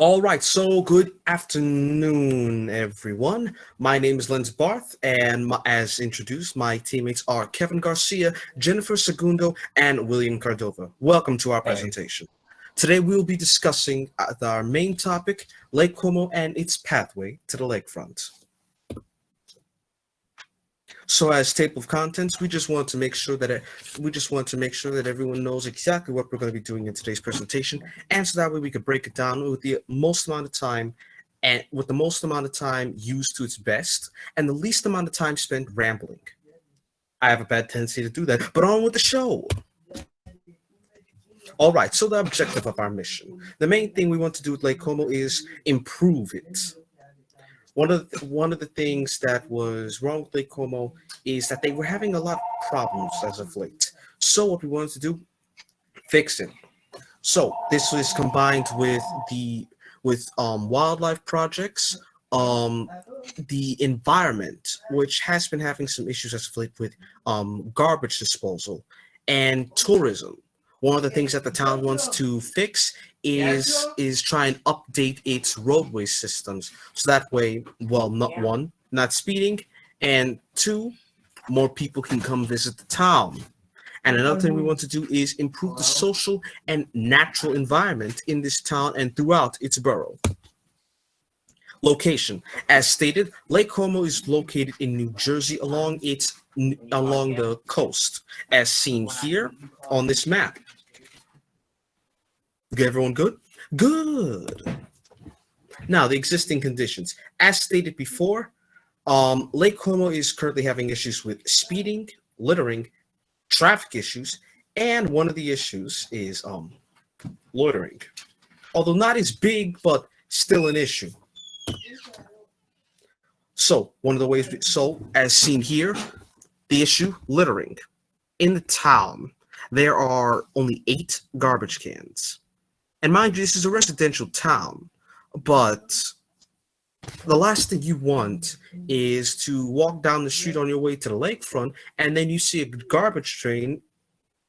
All right, so good afternoon, everyone. My name is Leins Barthe, and as introduced, my teammates are Kevin Garcia, Jennifer Segundo, and William Cordova. Welcome to our Hey. presentation. Today, we'll be discussing our main topic, Lake Como and its pathway to the lakefront. So, as table of contents, we just want to make sure that everyone knows exactly what we're going to be doing in today's presentation, and so that way we could break it down with the most amount of time, and with the most amount of time used to its best, and the least amount of time spent rambling. I have a bad tendency to do that, but on with the show. All right. So the objective of our mission, the main thing we want to do with Lake Como is improve it. One of the things that was wrong with Lake Como is that they were having a lot of problems as of late. So what we wanted to do, fix it. So this is combined with the with wildlife projects, um, the environment, which has been having some issues as of late with garbage disposal and tourism. One of the things that the town wants to fix is try and update its roadway systems so that way, well, not one, not speeding, and two, more people can come visit the town. And another thing we want to do is improve the social and natural environment in this town and throughout its borough. Location. As stated, Lake Como is located in New Jersey along the coast, as seen here on this map. Okay, everyone good? Good. Now, the existing conditions. As stated before, Lake Como is currently having issues with speeding, littering, traffic issues, and one of the issues is loitering. Although not as big, but still an issue. So one of the ways, as seen here, the issue littering. In the town, there are only 8 garbage cans. And mind you, this is a residential town, but the last thing you want is to walk down the street on your way to the lakefront and then you see a garbage train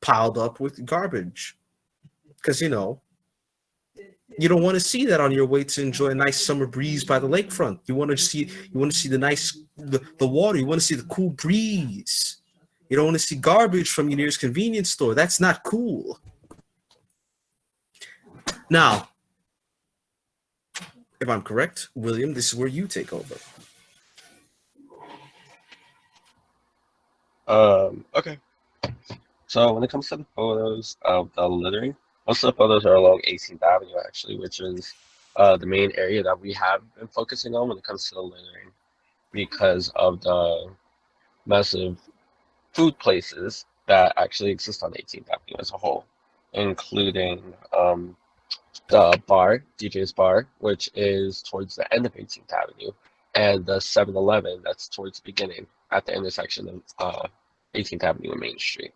piled up with garbage. Because, you don't want to see that on your way to enjoy a nice summer breeze by the lakefront. You want to see the water. You want to see the cool breeze. You don't want to see garbage from your nearest convenience store. That's not cool. Now, if I'm correct, William, this is where you take over. Okay. So when it comes to the photos of the littering, most of the photos are along 18th Avenue, actually, which is the main area that we have been focusing on when it comes to the littering because of the massive food places that actually exist on 18th Avenue as a whole, including the bar, DJ's Bar, which is towards the end of 18th Avenue, and the 7-Eleven that's towards the beginning at the intersection of 18th Avenue and Main Street.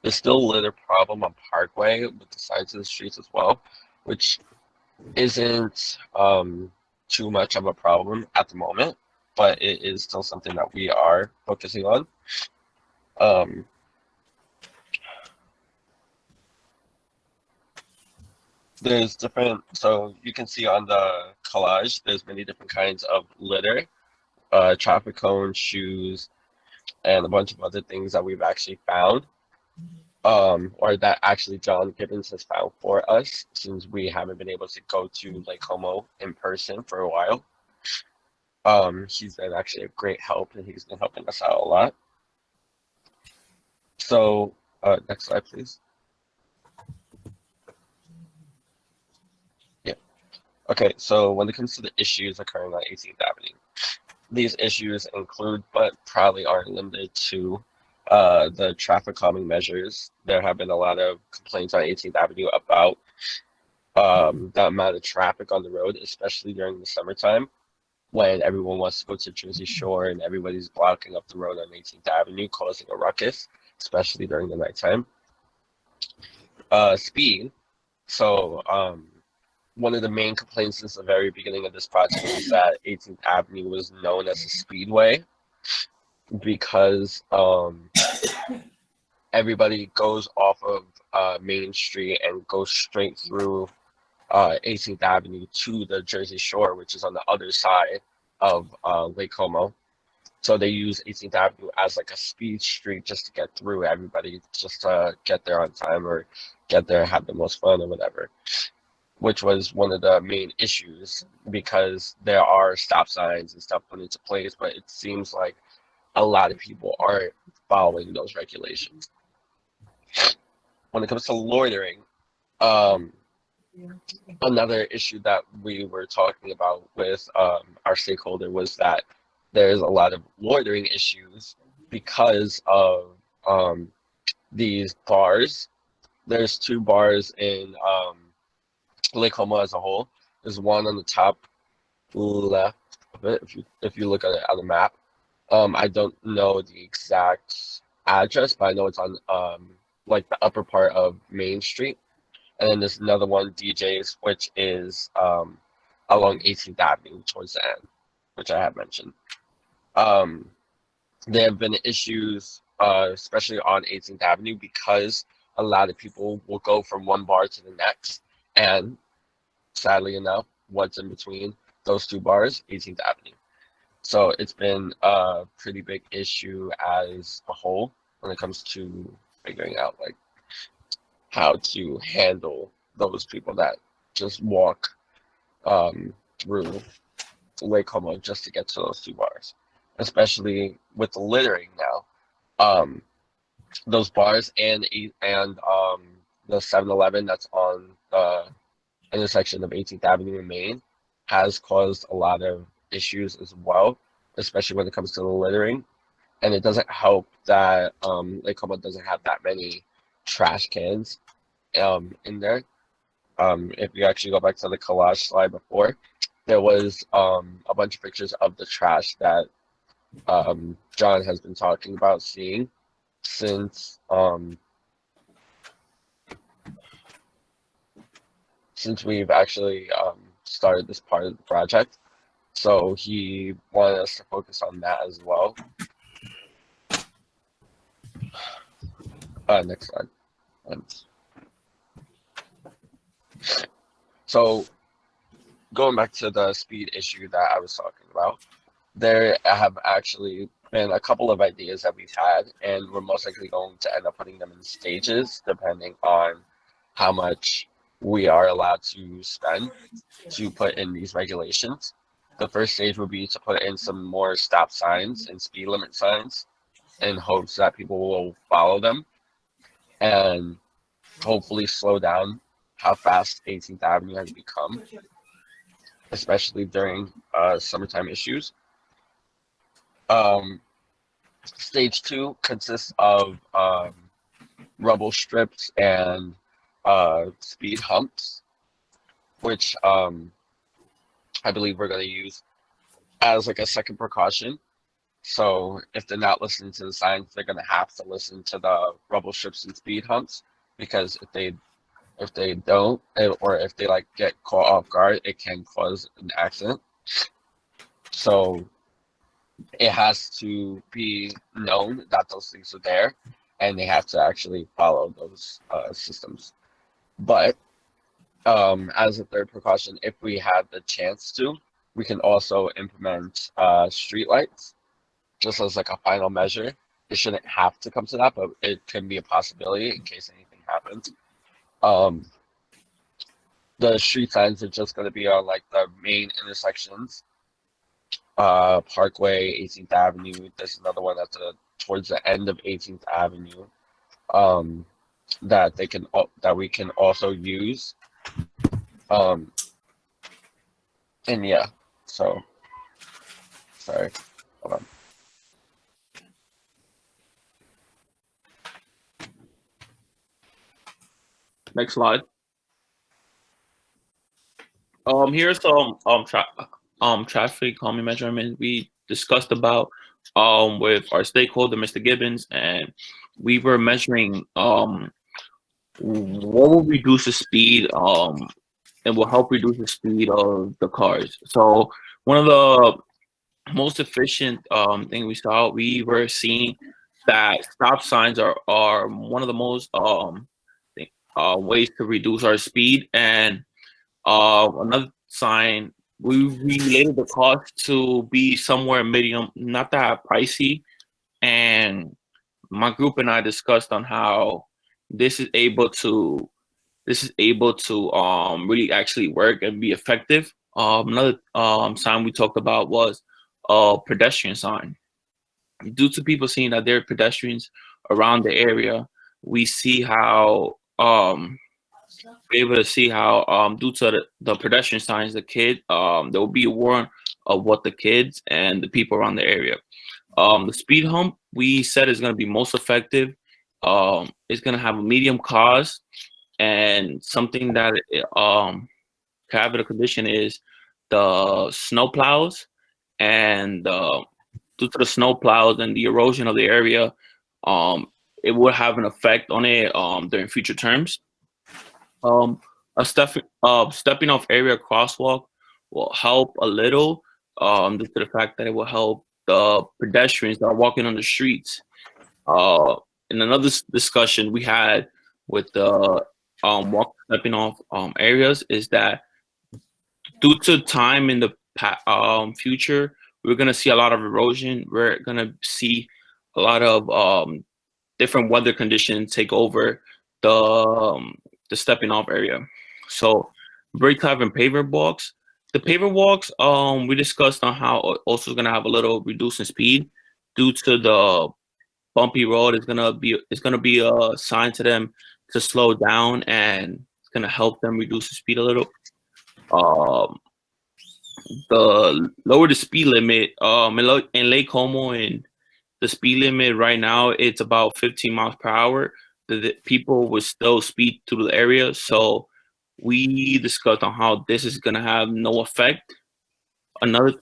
There's still a litter problem on Parkway with the sides of the streets as well, which isn't too much of a problem at the moment, but it is still something that we are focusing on. Um, there's different, so you can see on the collage, there's many different kinds of litter, traffic cones, shoes, and a bunch of other things that we've actually found. Or that actually John Gibbons has found for us since we haven't been able to go to Lake Como in person for a while. He's been actually a great help and he's been helping us out a lot. So, next slide, please. Yeah. Okay, so when it comes to the issues occurring on 18th Avenue, these issues include, but probably aren't limited to, the traffic calming measures. There have been a lot of complaints on 18th Avenue about the amount of traffic on the road, especially during the summertime when everyone wants to go to Jersey Shore and everybody's blocking up the road on 18th Avenue, causing a ruckus, especially during the nighttime. Speed. So, one of the main complaints since the very beginning of this project is that 18th Avenue was known as a speedway because everybody goes off of Main Street and goes straight through 18th Avenue to the Jersey Shore, which is on the other side of Lake Como. So they use 18th Avenue as like a speed street just to get through everybody, just to get there on time or get there and have the most fun or whatever, which was one of the main issues because there are stop signs and stuff put into place, but it seems like a lot of people aren't following those regulations. When it comes to loitering, um, another issue that we were talking about with our stakeholder was that there's a lot of loitering issues because of these bars. There's two bars in Lake Como as a whole. There's one on the top left of it, if you look at it on the map. I don't know the exact address, but I know it's on like the upper part of Main Street. And then there's another one, DJ's, which is along 18th Avenue towards the end, which I have mentioned. There have been issues, especially on 18th Avenue, because a lot of people will go from one bar to the next. And sadly enough, what's in between those two bars? 18th Avenue. So it's been a pretty big issue as a whole when it comes to figuring out like how to handle those people that just walk through Lake Como just to get to those two bars, especially with the littering now. Those bars and the 7-Eleven that's on the intersection of 18th Avenue and Main has caused a lot of issues as well, especially when it comes to the littering. And it doesn't help that Lake Como doesn't have that many trash cans in there. If you actually go back to the collage slide before, there was a bunch of pictures of the trash that John has been talking about seeing since we've actually started this part of the project. So he wanted us to focus on that as well. Next slide. So going back to the speed issue that I was talking about, there have actually been a couple of ideas that we've had, and we're most likely going to end up putting them in stages depending on how much we are allowed to spend to put in these regulations. The first stage would be to put in some more stop signs and speed limit signs in hopes that people will follow them and hopefully slow down how fast 18th Avenue has become, especially during summertime issues. Stage 2 consists of rubble strips and speed humps, which I believe we're going to use as like a second precaution. So if they're not listening to the signs, they're going to have to listen to the rubble strips and speed humps, because if they don't, or if they like get caught off guard, it can cause an accident. So it has to be known that those things are there, and they have to actually follow those systems. But as a third precaution, if we have the chance to, we can also implement street lights, just as like a final measure. It shouldn't have to come to that, but it can be a possibility in case anything happens. The street signs are just going to be on like the main intersections, Parkway, 18th Avenue. There's another one at towards the end of 18th Avenue that we can also use. And yeah, so sorry, hold on. Next slide. Here's some traffic calming measurement we discussed about with our stakeholder, Mr. Gibbons, and we were measuring what will reduce the speed and will help reduce the speed of the cars. So one of the most efficient thing we saw, we were seeing that stop signs are one of the most ways to reduce our speed, and Another sign, we related the cost to be somewhere medium, not that pricey. And my group and I discussed on how this is able to really actually work and be effective. Another sign we talked about was a pedestrian sign. Due to people seeing that there are pedestrians around the area, we see how we're able to see how due to the pedestrian signs, the kid there will be a warrant of what the kids and the people around the area. The speed hump we said is going to be most effective. It's going to have a medium cost, and something that capital condition is the snow plows, and due to the snow plows and the erosion of the area, um, it will have an effect on it during future terms. Um, stepping off area crosswalk will help a little, due to the fact that it will help the pedestrians that are walking on the streets. In another discussion we had with the stepping off areas is that due to time in the future, we're gonna see a lot of erosion. We're gonna see a lot of different weather conditions take over the stepping off area. So brake type and paver walks. The paver walks, we discussed on how also is gonna have a little reducing speed due to the bumpy road. It's gonna be a sign to them to slow down, and it's gonna help them reduce the speed a little. Um, the lower the speed limit, in Lake Como, and the speed limit right now it's about 15 miles per hour. The people will still speed through the area, so we discussed on how this is gonna have no effect. Another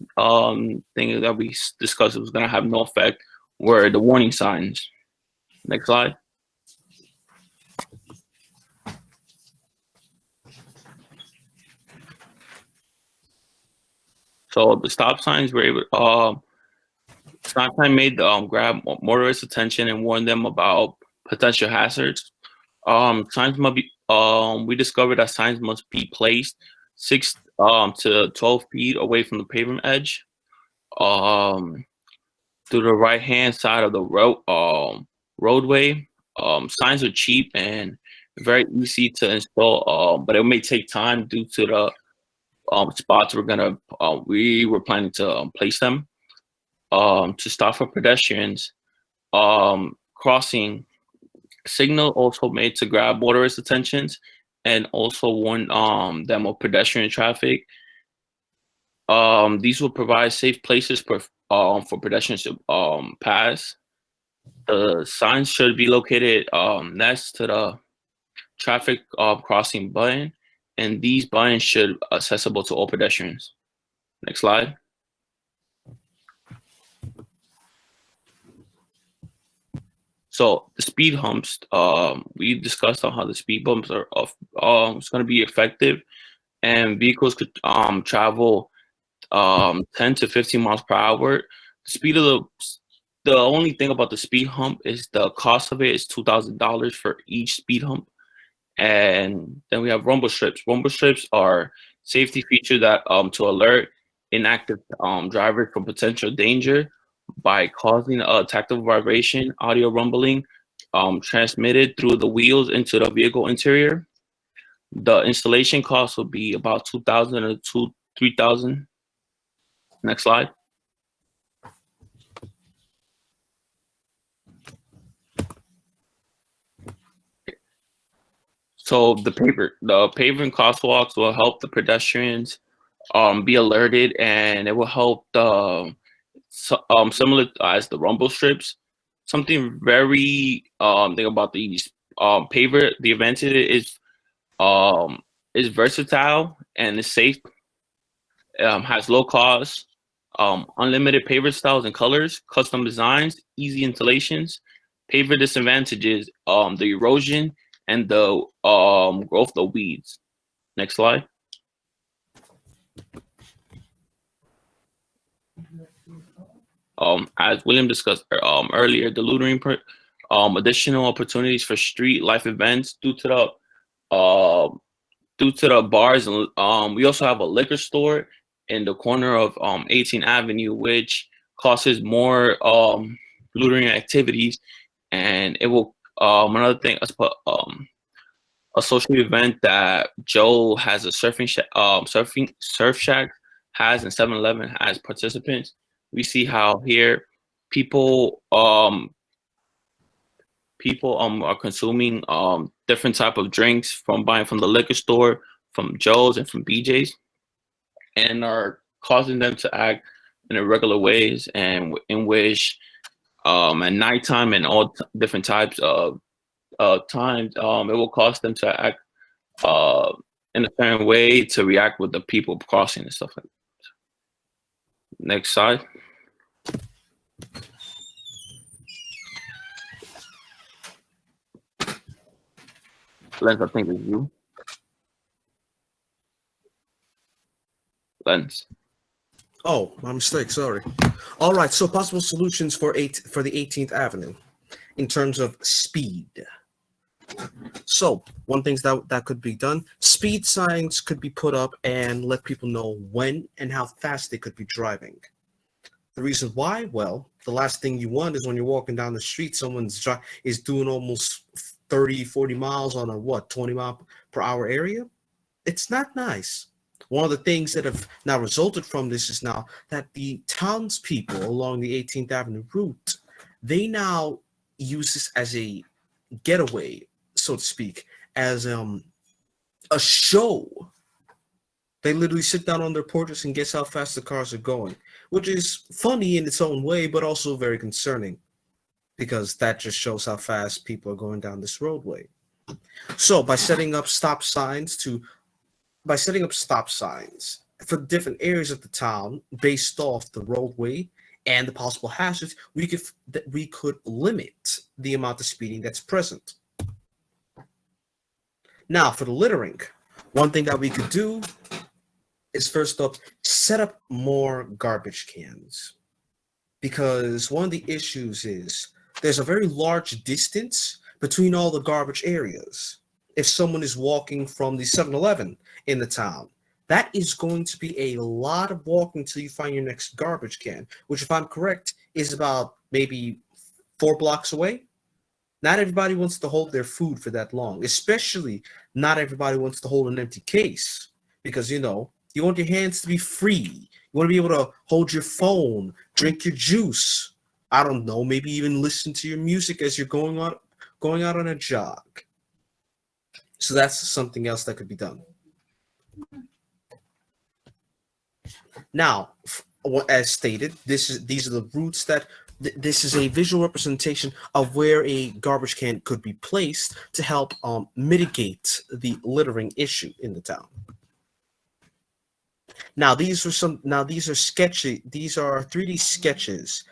thing that we discussed was gonna have no effect were the warning signs. Next slide. So the stop signs were able. Stop sign made grab motorists' attention and warn them about potential hazards. Signs must be. We discovered that signs must be placed 6 to 12 feet away from the pavement edge. To the right hand side of the roadway. Signs are cheap and very easy to install, but it may take time due to the spots we were planning to place them. To stop for pedestrians crossing, signal also made to grab motorists' attentions and also warn them of pedestrian traffic. These will provide safe places for pedestrians to pass. The signs should be located next to the traffic crossing button, and these buttons should be accessible to all pedestrians. Next slide. So the speed humps, we discussed on how the speed bumps are it's going to be effective, and vehicles could travel 10 to 15 miles per hour. The speed of the only thing about the speed hump is the cost of it is $2,000 for each speed hump. And then we have rumble strips. Rumble strips are safety feature that to alert inactive drivers from potential danger by causing a tactile vibration, audio rumbling transmitted through the wheels into the vehicle interior. The installation cost will be about $2,000 to $3,000. Next slide. So the paving crosswalks will help the pedestrians be alerted, and it will help the similar as the rumble strips. Something very thing about these paver, the advantage is versatile and is safe. Has low cost, unlimited paver styles and colors, custom designs, easy installations. Paver disadvantages, the erosion and the growth of weeds. Next slide. As William discussed earlier, the Littering additional opportunities for street life events due to the due to the bars, we also have a liquor store in the corner of 18th Avenue, which causes more loitering activities, and it will another thing. Let's put a social event that Joe has a surf shack has, and 7-Eleven has participants. We see how here people are consuming different type of drinks from buying from the liquor store, from Joe's and from BJ's, and are causing them to act in irregular ways, and in which at nighttime and all different types of times, it will cause them to act in a certain way to react with the people crossing and stuff like that. Next slide. Lens, I think it's you. Lens. Oh, my mistake. Sorry. All right. So possible solutions for the 18th Avenue in terms of speed. So one thing that could be done: speed signs could be put up and let people know when and how fast they could be driving. The reason why? Well, the last thing you want is when you're walking down the street, someone's is doing almost 30, 40 miles on a 20 mile per hour area. It's not nice. One of the things that have now resulted from this is now that the townspeople along the 18th Avenue route, they now use this as a getaway, so to speak, as a show. They literally sit down on their porches and guess how fast the cars are going, which is funny in its own way, but also very concerning, because that just shows how fast people are going down this roadway. So by setting up stop signs for different areas of the town based off the roadway and the possible hazards, we could limit the amount of speeding that's present. Now, for the littering, one thing that we could do is, first up, set up more garbage cans, because one of the issues is there's a very large distance between all the garbage areas. If someone is walking from the 7-Eleven in the town, that is going to be a lot of walking till you find your next garbage can, which, if I'm correct, is about maybe 4 blocks away. Not everybody wants to hold their food for that long, especially not everybody wants to hold an empty case, because, you want your hands to be free. You want to be able to hold your phone, drink your juice. I don't know, maybe even listen to your music as you're going out on a jog. So that's something else that could be done. Now, as stated, these are the routes that this is a visual representation of where a garbage can could be placed to help mitigate the littering issue in the town. Now, these are 3D sketches.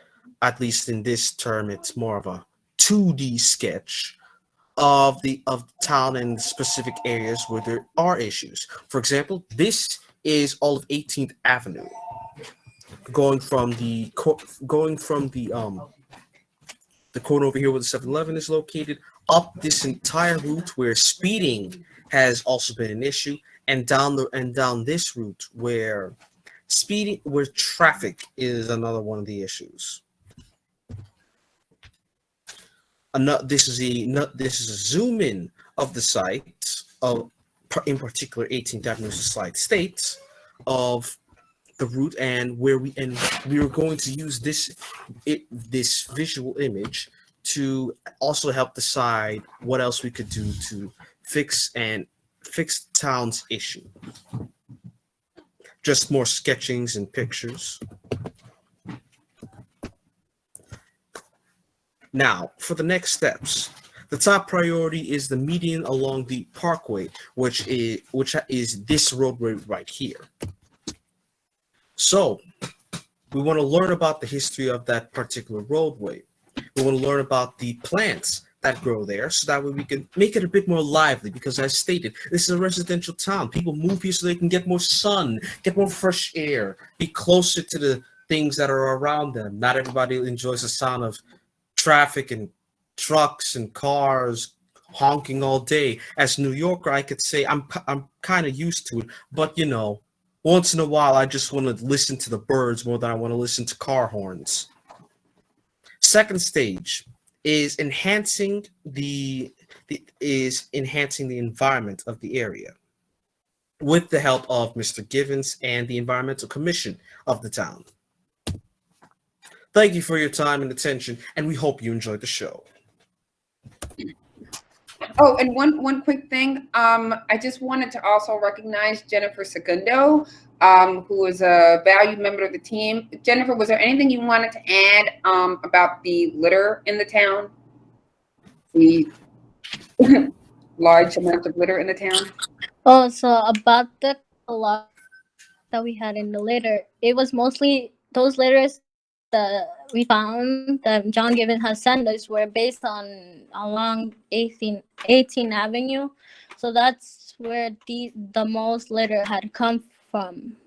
At least in this term, it's more of a 2D sketch of the town and specific areas where there are issues. For example, this is all of 18th Avenue, going from the corner over here where the 7-Eleven is located, up this entire route where speeding has also been an issue, and down this route where traffic is another one of the issues. This is a zoom in of the site of, in particular, 18th Avenue is a slide state of the route, and we were going to use this visual image to also help decide what else we could do to fix the town's issue. Just more sketchings and pictures. Now, for the next steps, the top priority is the median along the parkway, which is this roadway right here. So, we want to learn about the history of that particular roadway. We want to learn about the plants that grow there, so that way we can make it a bit more lively, because as stated, this is a residential town. People move here so they can get more sun, get more fresh air, be closer to the things that are around them. Not everybody enjoys the sound of traffic and trucks and cars, honking all day. As a New Yorker, I could say I'm kind of used to it, but once in a while, I just want to listen to the birds more than I want to listen to car horns. Second stage is enhancing the environment of the area with the help of Mr. Givens and the Environmental Commission of the town. Thank you for your time and attention, and we hope you enjoyed the show. Oh, and one quick thing. I just wanted to also recognize Jennifer Segundo, who is a valued member of the team. Jennifer, was there anything you wanted to add about the litter in the town? The large amount of litter in the town? Oh, so about the lot that we had in the litter, it was mostly those litters that we found that John Given has sent us were based on along 18th Avenue. So that's where the most litter had come from.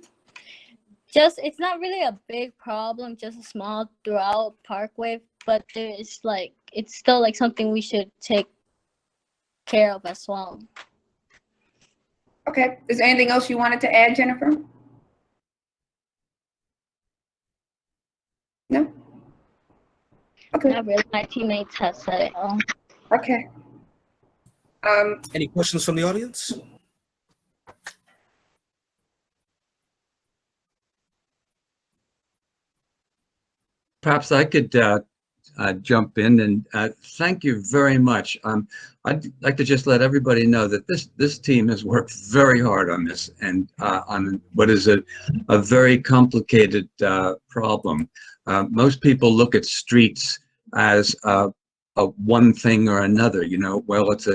It's not really a big problem, just a small throughout Parkway, but it's still like something we should take care of as well. Okay. Is there anything else you wanted to add, Jennifer? No? Okay. Not really. My teammates have said it all. Okay. Any questions from the audience? Perhaps I could jump in and thank you very much. I'd like to just let everybody know that this team has worked very hard on this and on what is a very complicated problem. Most people look at streets as a one thing or another. Well, it's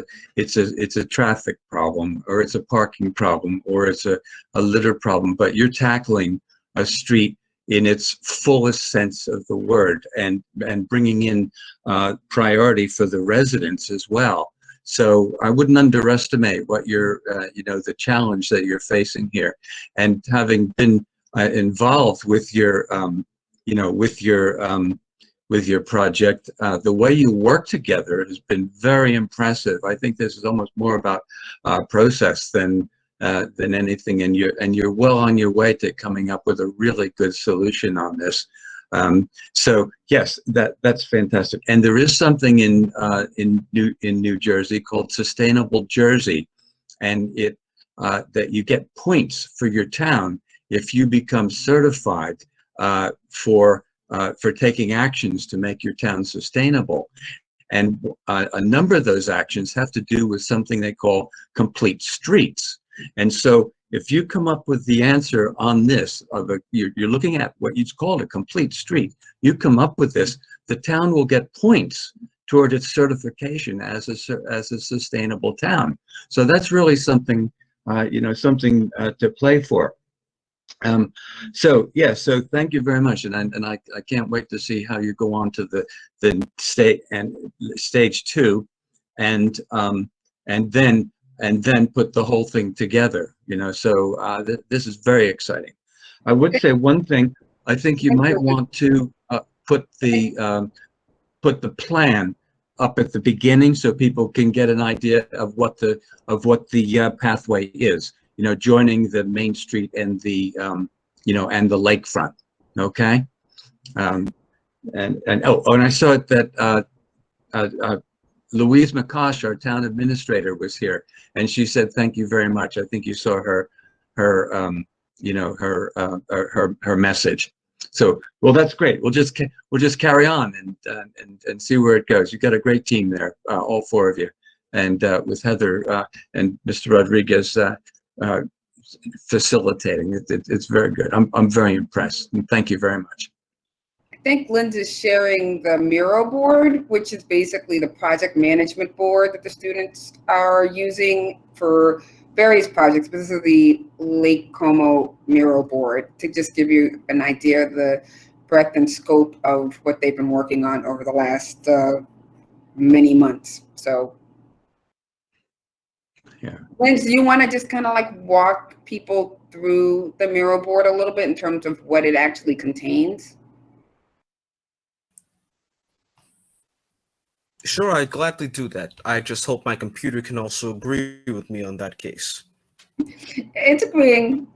a traffic problem, or it's a parking problem, or it's a litter problem. But you're tackling a street in its fullest sense of the word, and bringing in priority for the residents as well. So I wouldn't underestimate what the challenge that you're facing here. And having been involved with your project, the way you work together has been very impressive. I think this is almost more about process than anything, and you're well on your way to coming up with a really good solution on this. So yes, that's fantastic. And there is something in New Jersey called Sustainable Jersey, and that you get points for your town if you become certified for taking actions to make your town sustainable. And a number of those actions have to do with something they call complete streets. And so if you come up with the answer on this, you're looking at what you call a complete street, you come up with this, the town will get points toward its certification as a sustainable town. So that's really something, something to play for. So thank you very much, and I can't wait to see how you go on to the stage 2, and then put the whole thing together. So this is very exciting. I would say one thing. I think you might want to put the plan up at the beginning so people can get an idea of what the pathway is. Joining the Main Street and the and the lakefront. Okay. And I saw that Louise McCosh, our town administrator, was here, and she said thank you very much. I think you saw her message. So, well, that's great. We'll just carry on and see where it goes. You've got a great team there, all 4 of you, and with Heather and Mr. Rodriguez facilitating. It's very good. I'm very impressed, and thank you very much. I think Linda's sharing the Miro board, which is basically the project management board that the students are using for various projects. But this is the Lake Como Miro board, to just give you an idea of the breadth and scope of what they've been working on over the last many months. So, yeah. Lynn, do you want to just kind of like walk people through the Miro board a little bit in terms of what it actually contains? Sure, I'd gladly do that. I just hope my computer can also agree with me on that case. It's agreeing.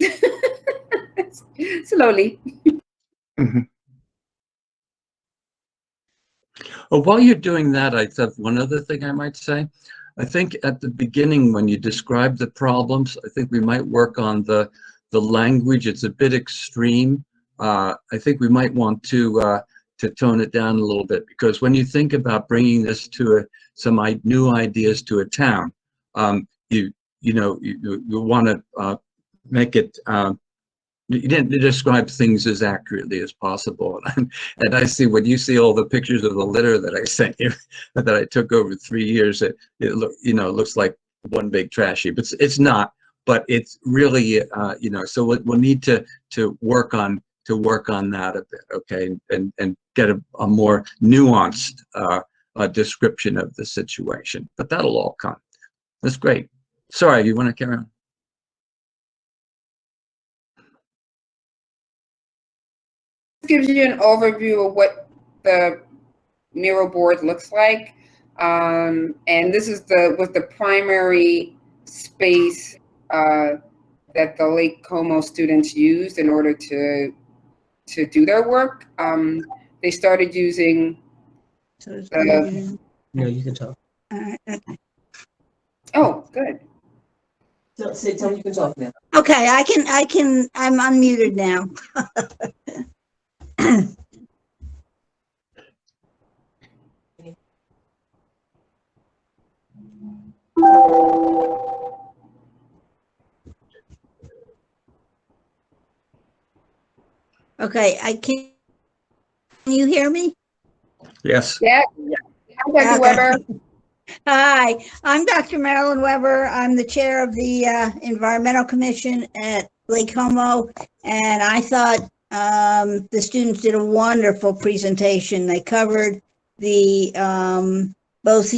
Slowly. Mhm. Well, while you're doing that, I thought one other thing I might say. I think at the beginning, when you describe the problems, I think we might work on the language. It's a bit extreme. I think we might want to tone it down a little bit, because when you think about bringing this to some new ideas to a town, you want to make it. You didn't describe things as accurately as possible. And I see, when you see all the pictures of the litter that I sent you, that I took over 3 years, looks like one big trash heap. It's not, but it's really, so we'll need to work on that a bit, okay, and get a more nuanced description of the situation. But that'll all come. That's great. Sorry, you want to carry on? Gives you an overview of what the mural board looks like. And this is the primary space that the Lake Como students used in order to do their work. They started using No, you can talk. Okay. oh, good. Tell me you can talk now. Okay, I'm unmuted now. Okay, can you hear me? Yes. Yeah. Hi, Dr. Okay. Weber. Hi, I'm Dr. Marilyn Weber. I'm the chair of the Environmental Commission at Lake Como, and I thought the students did a wonderful presentation. They covered both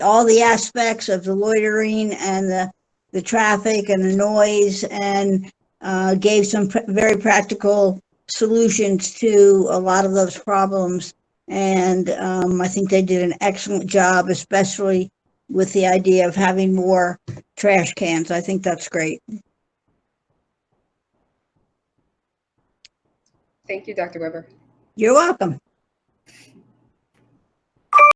all the aspects of the loitering and the traffic and the noise, and gave some very practical solutions to a lot of those problems. And I think they did an excellent job, especially with the idea of having more trash cans. I think that's great. Thank you, Dr. Weber. You're welcome.